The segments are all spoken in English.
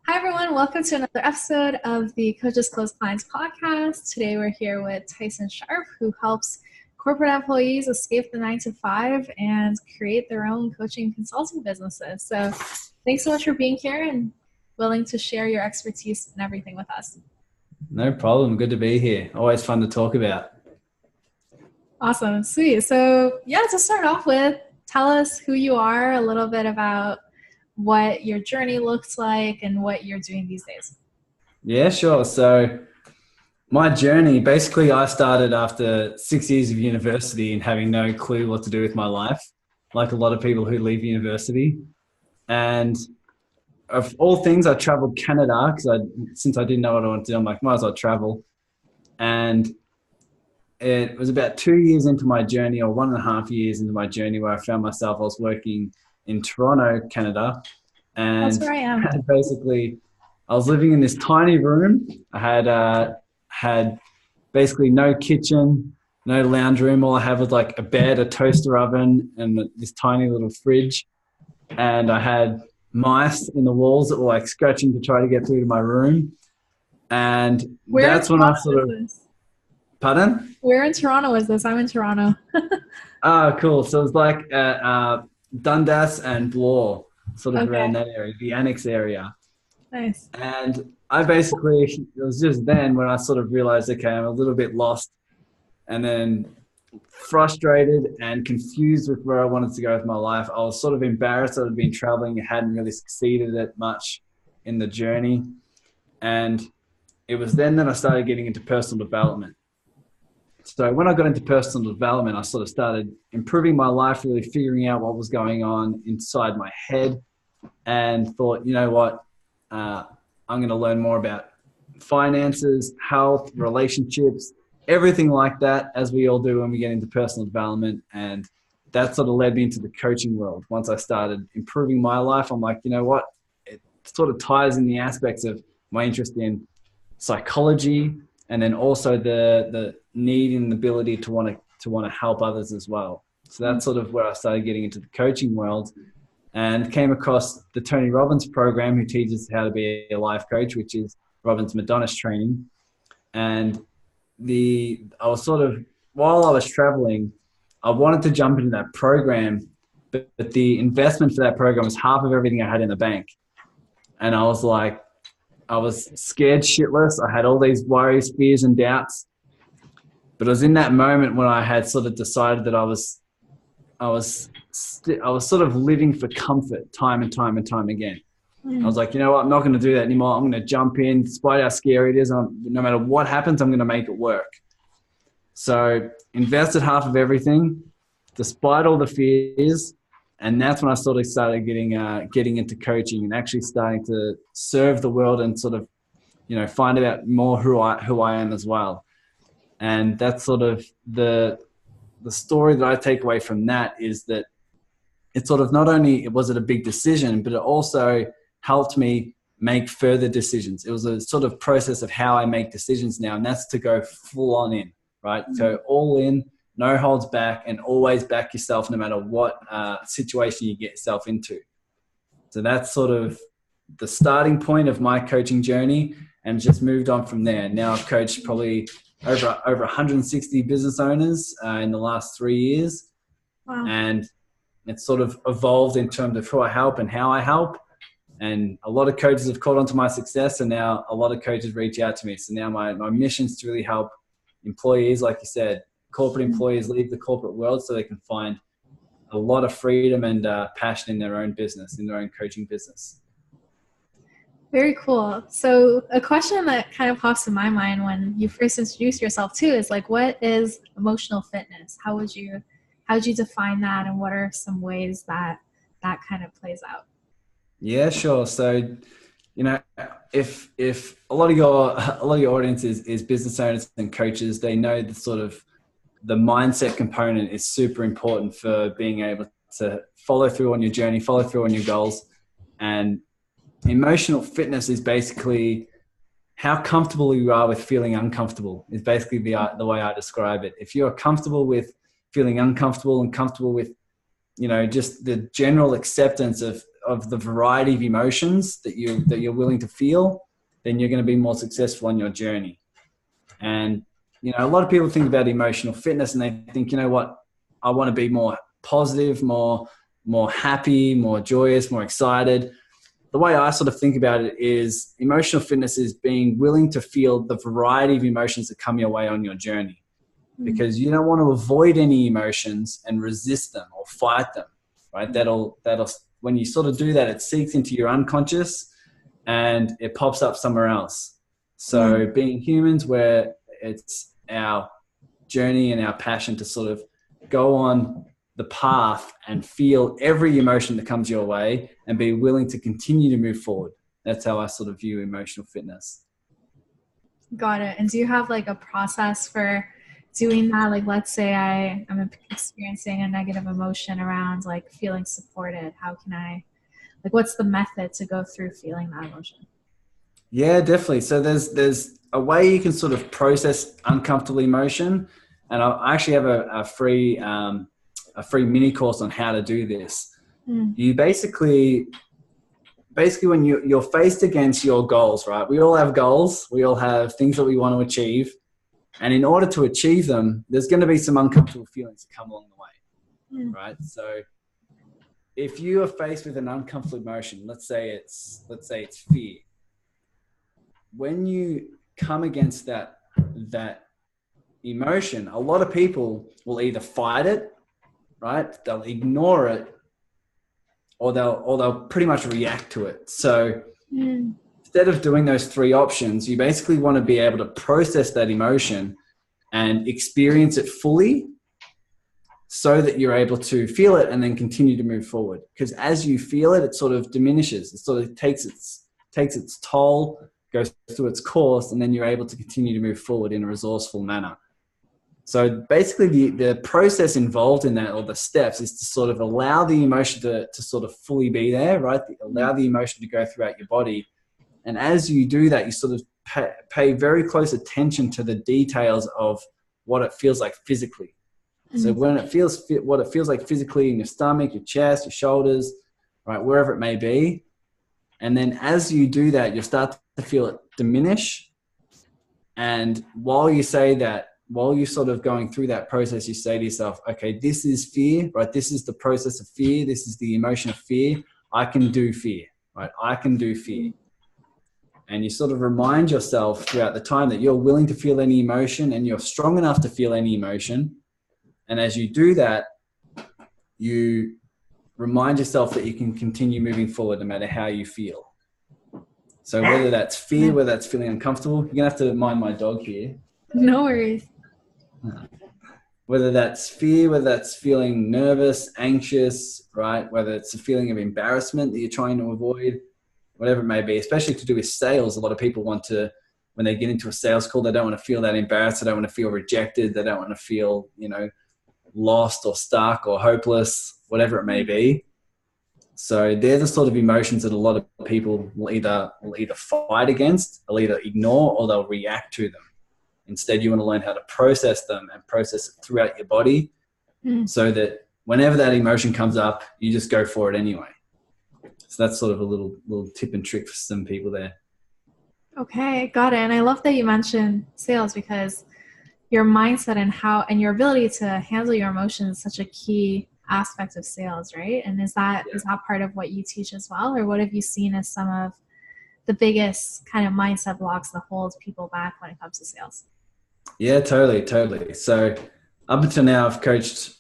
Hi, everyone. Welcome to another episode of the Coaches Close Clients podcast. Today, we're here with Tyson Sharpe, who helps corporate employees escape the 9 to 5 and create their own coaching consulting businesses. So, thanks so much for being here and willing to share your expertise and everything with us. No problem. Good to be here. Always fun to talk about. Awesome. Sweet. So, to start off with, tell us who you are, a little bit about what your journey looks like and what you're doing these days. Yeah, sure. So my journey, basically I started after 6 years of university and having no clue what to do with my life, like a lot of people who leave university. And of all things, I traveled Canada since I didn't know what I wanted to do, I'm like, might as well travel. And it was about 2 years into my journey, or 1.5 years into my journey, where I found myself, I was working in Toronto, Canada. That's And where I am. basically I was living in this tiny room. I had basically no kitchen, no lounge room. All I had was like a bed, a toaster oven, and this tiny little fridge. And I had mice in the walls that were like scratching to try to get through to my room. And Where in that's when I Toronto sort is of, this? pardon? Where in Toronto is this? I'm in Toronto. Oh, cool. So it was like Dundas and Bloor, sort of around Okay, that area, the annex area. nice. And it was just then when I sort of realized, okay, I'm a little bit lost and then frustrated and confused with where I wanted to go with my life. I was sort of embarrassed that I'd been traveling and hadn't really succeeded at much in the journey. And it was then that I started getting into personal development. So when I got into personal development, I sort of started improving my life, really figuring out what was going on inside my head, and thought, you know what, I'm going to learn more about finances, health, relationships, everything like that, as we all do when we get into personal development. And that sort of led me into the coaching world. Once I started improving my life, I'm like, you know what, it sort of ties in the aspects of my interest in psychology, and then also the need and ability to want to help others as well. So that's sort of where I started getting into the coaching world, and came across the Tony Robbins program, who teaches how to be a life coach, which is Robbins Madonna's training. And I was sort of, while I was traveling, I wanted to jump into that program, but the investment for that program was half of everything I had in the bank. And I was like, I was scared shitless. I had all these worries, fears, and doubts. But it was in that moment when I had sort of decided that I was sort of living for comfort time and time and time again. I was like, you know what, I'm not going to do that anymore. I'm going to jump in, despite how scary it is. No matter what happens, I'm going to make it work. So invested half of everything, despite all the fears. And that's when I sort of started getting into coaching and actually starting to serve the world and sort of, find out more who I am as well. And that's sort of the story that I take away from that, is that it sort of, not only was it a big decision, but it also helped me make further decisions. It was a sort of process of how I make decisions now, and that's to go full on in, right? So all in, no holds back, and always back yourself no matter what situation you get yourself into. So that's sort of the starting point of my coaching journey, and just moved on from there. Now I've coached probably over 160 business owners in the last 3 years. Wow. And it's sort of evolved in terms of who I help and how I help. And a lot of coaches have caught on to my success, and now a lot of coaches reach out to me. So now my mission is to really help employees, like you said, corporate employees leave the corporate world so they can find a lot of freedom and passion in their own business, in their own coaching business. Very cool. So a question that kind of pops in my mind when you first introduce yourself too is like, what is emotional fitness? How would you define that, and what are some ways that kind of plays out? Yeah, sure. So, if a lot of your audience is business owners and coaches, they know the mindset component is super important for being able to follow through on your journey, follow through on your goals. And emotional fitness is basically how comfortable you are with feeling uncomfortable, is basically the way I describe it. If you're comfortable with feeling uncomfortable and comfortable with, just the general acceptance of the variety of emotions that you're willing to feel, then you're going to be more successful on your journey. And a lot of people think about emotional fitness and they think, you know what, I want to be more positive, more happy, more joyous, more excited. The way I sort of think about it is emotional fitness is being willing to feel the variety of emotions that come your way on your journey, because you don't want to avoid any emotions and resist them or fight them, right? That'll when you sort of do that, it seeps into your unconscious and it pops up somewhere else. So being humans, where it's our journey and our passion to sort of go on the path and feel every emotion that comes your way and be willing to continue to move forward. That's how I sort of view emotional fitness. Got it. And do you have like a process for doing that? Like, let's say I'm experiencing a negative emotion around like feeling supported. How can what's the method to go through feeling that emotion? Yeah, definitely. So there's a way you can sort of process uncomfortable emotion. And I actually have a free mini course on how to do this. You basically when you're faced against your goals, right? We all have goals. We all have things that we want to achieve. And in order to achieve them, there's going to be some uncomfortable feelings that come along the way, right? So if you are faced with an uncomfortable emotion, let's say it's fear. When you come against that emotion, a lot of people will either fight it, right? They'll ignore it, or they'll pretty much react to it. So instead of doing those three options, you basically want to be able to process that emotion and experience it fully so that you're able to feel it and then continue to move forward. Because as you feel it, it sort of diminishes. It sort of takes its toll, goes through its course, and then you're able to continue to move forward in a resourceful manner. So basically the process involved in that, or the steps, is to sort of allow the emotion to sort of fully be there, right? Allow the emotion to go throughout your body. And as you do that, you sort of pay very close attention to the details of what it feels like physically. So when what it feels like physically in your stomach, your chest, your shoulders, right, wherever it may be. And then as you do that, you'll start to feel it diminish. And while you're sort of going through that process, you say to yourself, okay, this is fear, right? This is the process of fear. This is the emotion of fear. I can do fear, right? I can do fear. And you sort of remind yourself throughout the time that you're willing to feel any emotion and you're strong enough to feel any emotion. And as you do that, you remind yourself that you can continue moving forward no matter how you feel. So whether that's fear, whether that's feeling uncomfortable, you're going to have to mind my dog here. No worries. Whether that's fear, whether that's feeling nervous, anxious, right? Whether it's a feeling of embarrassment that you're trying to avoid, whatever it may be, especially to do with sales. A lot of people want to, when they get into a sales call, they don't want to feel that embarrassed. They don't want to feel rejected. They don't want to feel, lost or stuck or hopeless, whatever it may be. So they're the sort of emotions that a lot of people will either fight against, they'll either ignore, or they'll react to them. Instead, you want to learn how to process them and process it throughout your body so that whenever that emotion comes up, you just go for it anyway. So that's sort of a little tip and trick for some people there. Okay, got it. And I love that you mentioned sales, because your mindset and your ability to handle your emotions is such a key aspect of sales, right? And is that part of what you teach as well? Or what have you seen as some of the biggest kind of mindset blocks that hold people back when it comes to sales? Yeah, totally. So up until now, I've coached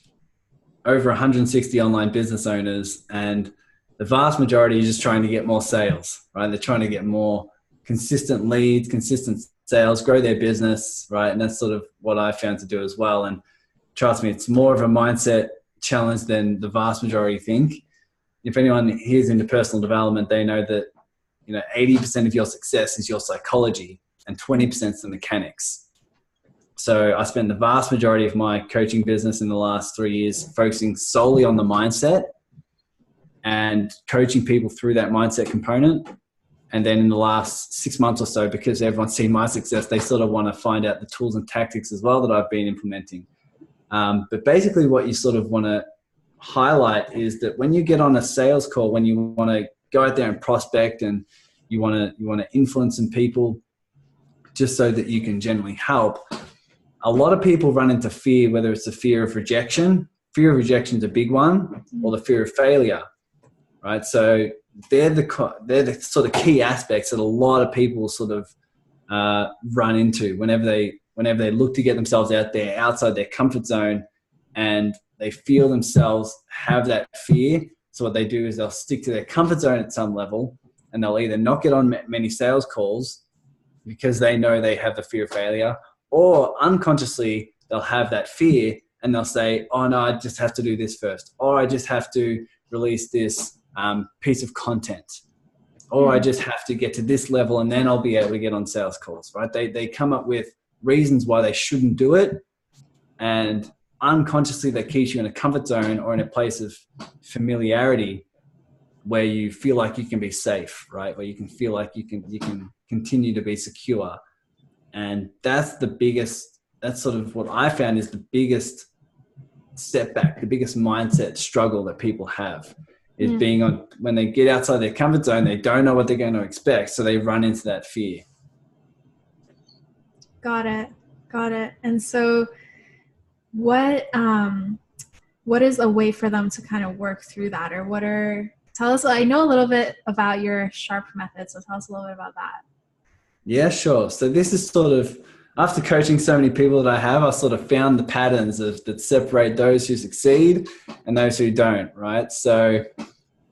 over 160 online business owners, and the vast majority is just trying to get more sales, right? They're trying to get more consistent leads, consistent sales, grow their business, right? And that's sort of what I found to do as well. And trust me, it's more of a mindset challenge than the vast majority think. If anyone here's into personal development, they know that 80% of your success is your psychology and 20% is the mechanics. So I spent the vast majority of my coaching business in the last 3 years focusing solely on the mindset and coaching people through that mindset component. And then in the last 6 months or so, because everyone's seen my success, they sort of want to find out the tools and tactics as well that I've been implementing. But basically what you sort of want to highlight is that when you get on a sales call, when you want to go out there and prospect and you want to influence some people just so that you can generally help, a lot of people run into fear, whether it's the fear of rejection. Fear of rejection is a big one, or the fear of failure, right? So they're the sort of key aspects that a lot of people sort of run into whenever they look to get themselves out there outside their comfort zone, and they feel themselves have that fear. So what they do is they'll stick to their comfort zone at some level, and they'll either not get on many sales calls because they know they have the fear of failure, or unconsciously they'll have that fear and they'll say, oh no, I just have to do this first, or I just have to release this piece of content, or I just have to get to this level and then I'll be able to get on sales calls, right? They come up with reasons why they shouldn't do it, and unconsciously that keeps you in a comfort zone or in a place of familiarity where you feel like you can be safe, right? Where you can feel like you can continue to be secure. And that's sort of what I found is the biggest setback, the biggest mindset struggle that people have is being on, when they get outside their comfort zone, they don't know what they're going to expect. So they run into that fear. Got it. And so what is a way for them to kind of work through that, or tell us, I know a little bit about your Sharpe method, so tell us a little bit about that. Yeah, sure. So this is sort of, after coaching so many people that I have, I sort of found the patterns that separate those who succeed and those who don't, right? So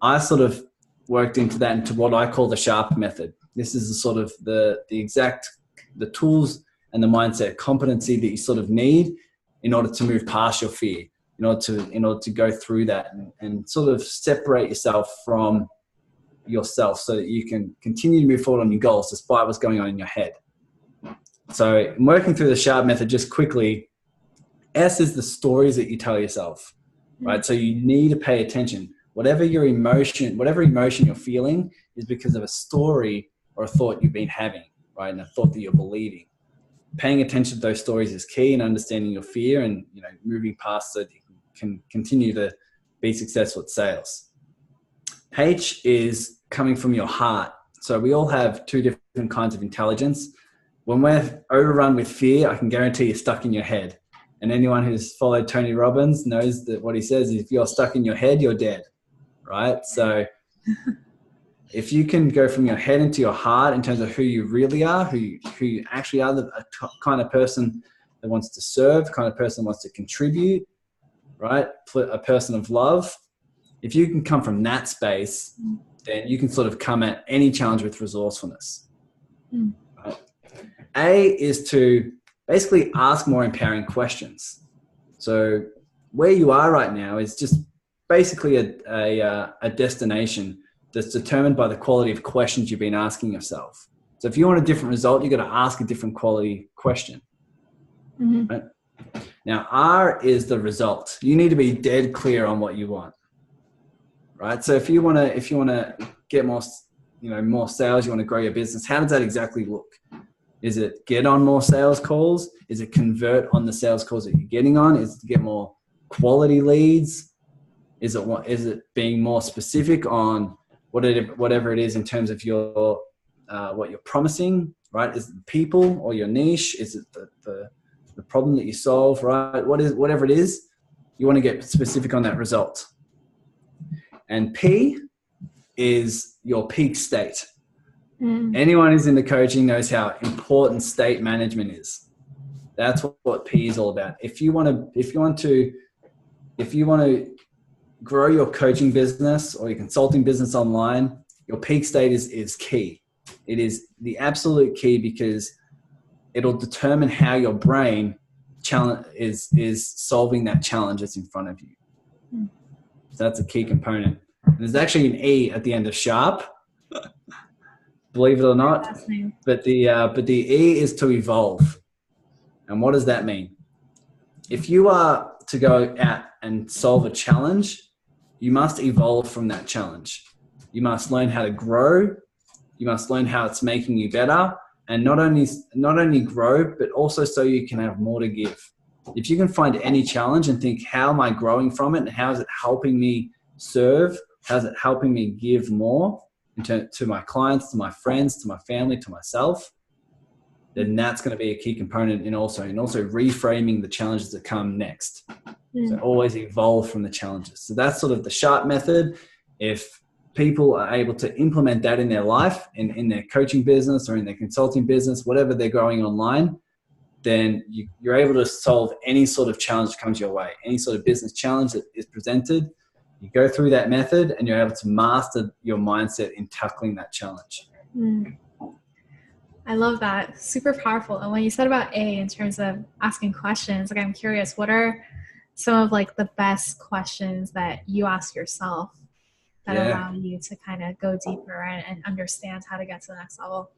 I sort of worked into what I call the Sharpe Method. This is the sort of the tools and the mindset competency that you sort of need in order to move past your fear, in order to go through that and sort of separate yourself from yourself so that you can continue to move forward on your goals despite what's going on in your head. So in working through the Sharpe Method, just quickly, S is the stories that you tell yourself, right? So you need to pay attention. Whatever emotion you're feeling is because of a story or a thought you've been having, right? And a thought that you're believing. Paying attention to those stories is key in understanding your fear and, moving past so that you can continue to be successful at sales. H is coming from your heart. So we all have two different kinds of intelligence. When we're overrun with fear, I can guarantee you're stuck in your head. And anyone who's followed Tony Robbins knows that what he says is if you're stuck in your head, you're dead, right? So if you can go from your head into your heart in terms of who you really are, who you actually are, the kind of person that wants to serve, the kind of person that wants to contribute, right? A person of love. If you can come from that space, then you can sort of come at any challenge with resourcefulness. Right? A is to basically ask more empowering questions. So where you are right now is just basically a destination that's determined by the quality of questions you've been asking yourself. So if you want a different result, you've got to ask a different quality question. Right? Now, R is the result. You need to be dead clear on what you want. Right? So if you want to get more, more sales, you want to grow your business, how does that exactly look? Is it get on more sales calls? Is it convert on the sales calls that you're getting on? Is it to get more quality leads? Is it being more specific on whatever it is in terms of your what you're promising, right? Is it people or your niche? Is it the problem that you solve, right? Whatever it is, you want to get specific on that result. And P is your peak state. Anyone who's into coaching knows how important state management is. That's what P is all about. If you want to grow your coaching business or your consulting business online, your peak state is key. It is the absolute key because it'll determine how your brain is solving that challenge that's in front of you. So that's a key component. And there's actually an E at the end of Sharpe. Believe it or not, but the E is to evolve. And what does that mean? If you are to go out and solve a challenge, you must evolve from that challenge. You must learn how to grow. You must learn how it's making you better, and not only grow, but also so you can have more to give. if you can find any challenge and think, how am I growing from it? And how is it helping me serve? How's it helping me give more to my clients, to my friends, to my family, to myself? Then that's going to be a key component in also reframing the challenges that come next. So always evolve from the challenges. So that's sort of the Sharpe method. If people are able to implement that in their life, in their coaching business or in their consulting business, whatever they're growing online, then you're able to solve any sort of challenge that comes your way, any sort of business challenge that is presented. You go through that method and you're able to master your mindset in tackling that challenge. I love that. Super powerful. And when you said about A in terms of asking questions, like I'm curious, what are some of like the best questions that you ask yourself that allow you to kind of go deeper and understand how to get to the next level?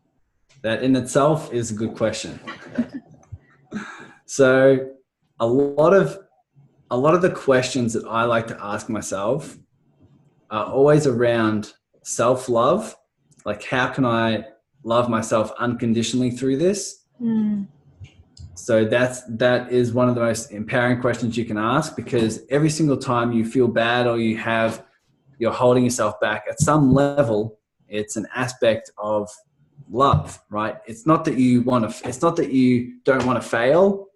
That in itself is a good question. So a lot of the questions that I like to ask myself are always around self-love. Like, how can I love myself unconditionally through this? So that is one of the most empowering questions you can ask, because every single time you feel bad or you're holding yourself back at some level, it's an aspect of love, right? It's not that you don't want to fail.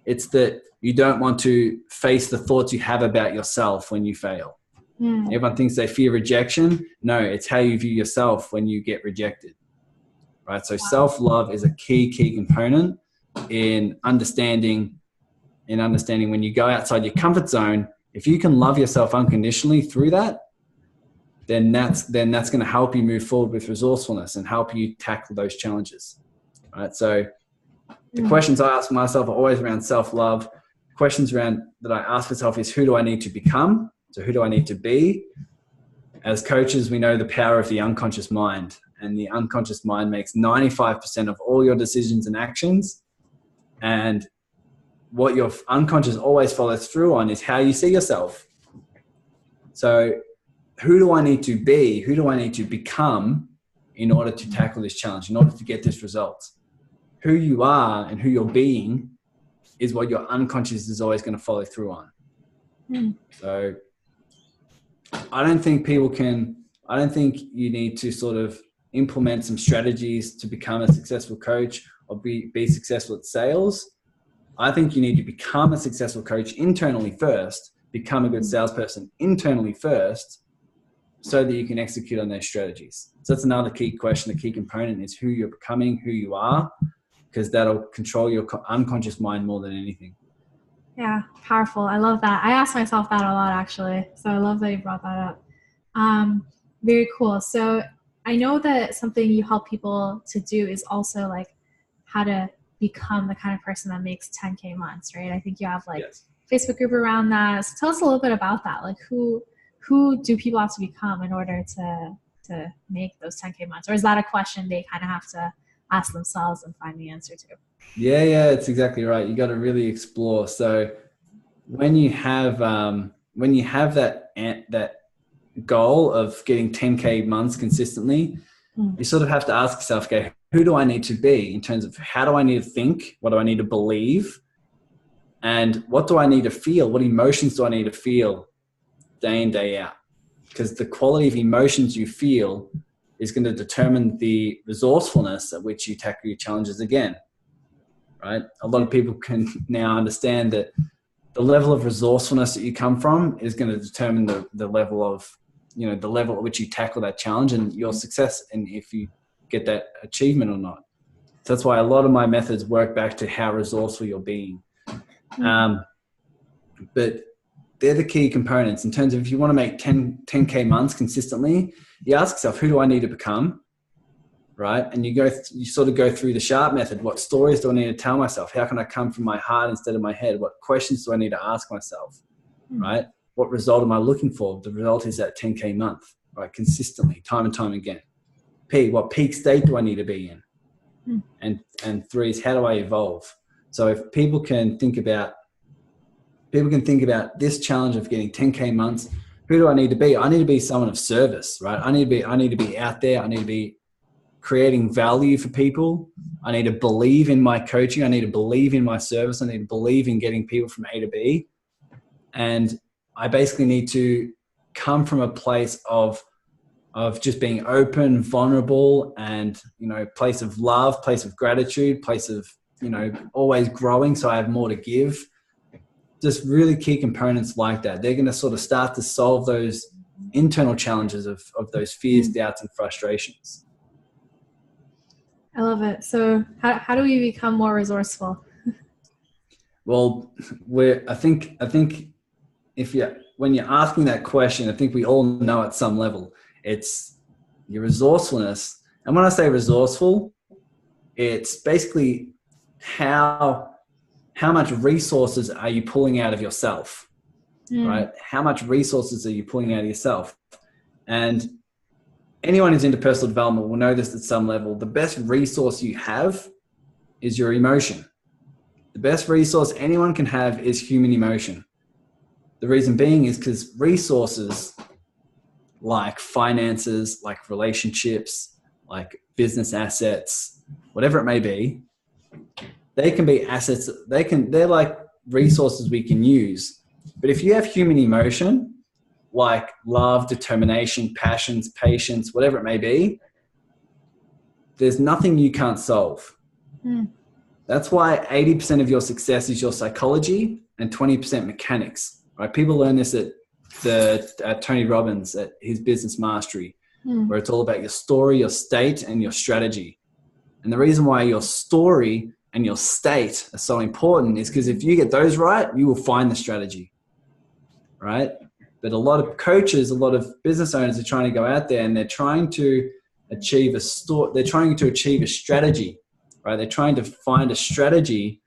It's that you don't want to face the thoughts you have about yourself when you fail. Everyone thinks they fear rejection. No, it's how you view yourself when you get rejected, right? So self-love is a key component in understanding when you go outside your comfort zone. If you can love yourself unconditionally through that, then that's going to help you move forward with resourcefulness and help you tackle those challenges, right? So the questions I ask myself are always around self-love. Questions around that I ask myself is, who do I need to become? So who do I need to be? As coaches, we know the power of the unconscious mind, and the unconscious mind makes 95% of all your decisions and actions. And what your unconscious always follows through on is how you see yourself. So who do I need to be? Who do I need to become in order to tackle this challenge, in order to get this result? Who you are and who you're being is what your unconscious is always going to follow through on. So I don't think you need to sort of implement some strategies to become a successful coach or be successful at sales. I think you need to become a successful coach internally first, become a good salesperson internally first, so that you can execute on those strategies. So that's another key question. The key component is who you're becoming, who you are, because that'll control your unconscious mind more than anything. Yeah, powerful. I love that. I ask myself that a lot, actually. So I love that you brought that up. Very cool. So I know that something you help people to do is also like how to become the kind of person that makes 10K months, right? I think you have like Facebook group around that. So tell us a little bit about that. Like who do people have to become in order to make those 10K months? Or is that a question they kind of have to ask themselves and find the answer to? Yeah, it's exactly right. You got to really explore. So when you have that goal of getting 10K months consistently, you sort of have to ask yourself, okay, who do I need to be in terms of how do I need to think? What do I need to believe? And what do I need to feel? What emotions do I need to feel day in, day out? Because the quality of emotions you feel is going to determine the resourcefulness at which you tackle your challenges again, right? A lot of people can now understand that the level of resourcefulness that you come from is going to determine the level at which you tackle that challenge and your success, and if you get that achievement or not. So that's why a lot of my methods work back to how resourceful you're being. But they're the key components in terms of if you want to make 10K months consistently, you ask yourself, who do I need to become? Right? And you sort of go through the Sharpe method. What stories do I need to tell myself? How can I come from my heart instead of my head? What questions do I need to ask myself? Right? What result am I looking for? The result is that 10K month, right? Consistently, time and time again. What peak state do I need to be in? And 3 is how do I evolve? So if people can think about this challenge of getting 10K months, who do I need to be? I need to be someone of service, right? I need to be out there. I need to be creating value for people. I need to believe in my coaching. I need to believe in my service. I need to believe in getting people from A to B. And I basically need to come from a place of just being open, vulnerable, and, place of love, place of gratitude, place of, always growing. So I have more to give. Just really key components like that. They're going to sort of start to solve those internal challenges of those fears, doubts, and frustrations. I love it. So how do we become more resourceful? Well, I think when you're asking that question, I think we all know at some level it's your resourcefulness. And when I say resourceful, it's basically how much resources are you pulling out of yourself, right? How much resources are you pulling out of yourself? And anyone who's into personal development will know this at some level. The best resource you have is your emotion. The best resource anyone can have is human emotion. The reason being is because resources like finances, like relationships, like business assets, whatever it may be, they can be assets. They're like resources we can use. But if you have human emotion, like love, determination, passions, patience, whatever it may be, there's nothing you can't solve. That's why 80% of your success is your psychology and 20% mechanics, right? People learn this at Tony Robbins, at his Business Mastery, where it's all about your story, your state, and your strategy. And the reason why your story and your state are so important is because if you get those right, you will find the strategy, right? But a lot of coaches, a lot of business owners are trying to go out there and they're trying to achieve they're trying to achieve a strategy, right? They're trying to find a strategy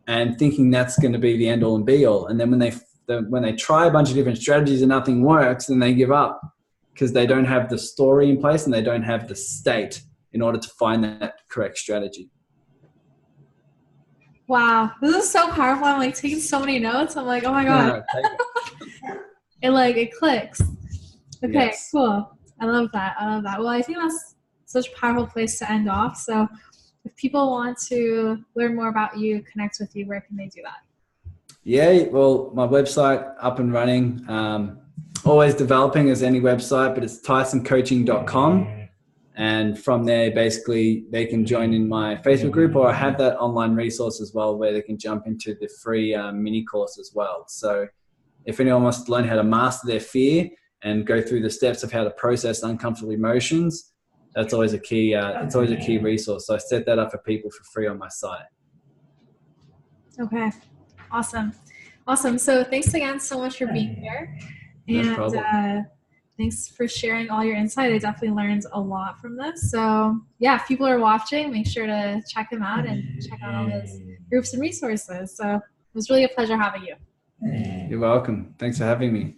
and thinking that's going to be the end all and be all. And then when they try a bunch of different strategies and nothing works, then they give up because they don't have the story in place and they don't have the state in order to find that correct strategy. Wow, this is so powerful. I'm like taking so many notes. I'm like, oh my God. It clicks. Okay, yes. Cool. I love that. Well, I think that's such a powerful place to end off. So if people want to learn more about you, connect with you, where can they do that? Yeah, well, my website up and running, always developing as any website, but it's tysoncoaching.com. And from there, basically, they can join in my Facebook group, or I have that online resource as well where they can jump into the free mini course as well. So if anyone wants to learn how to master their fear and go through the steps of how to process uncomfortable emotions, that's always a key. It's always a key resource. So I set that up for people for free on my site. Okay, awesome. So thanks again so much for being here, and thanks for sharing all your insight. I definitely learned a lot from this. So yeah, if people are watching, make sure to check him out and check out all his groups and resources. So it was really a pleasure having you. You're welcome. Thanks for having me.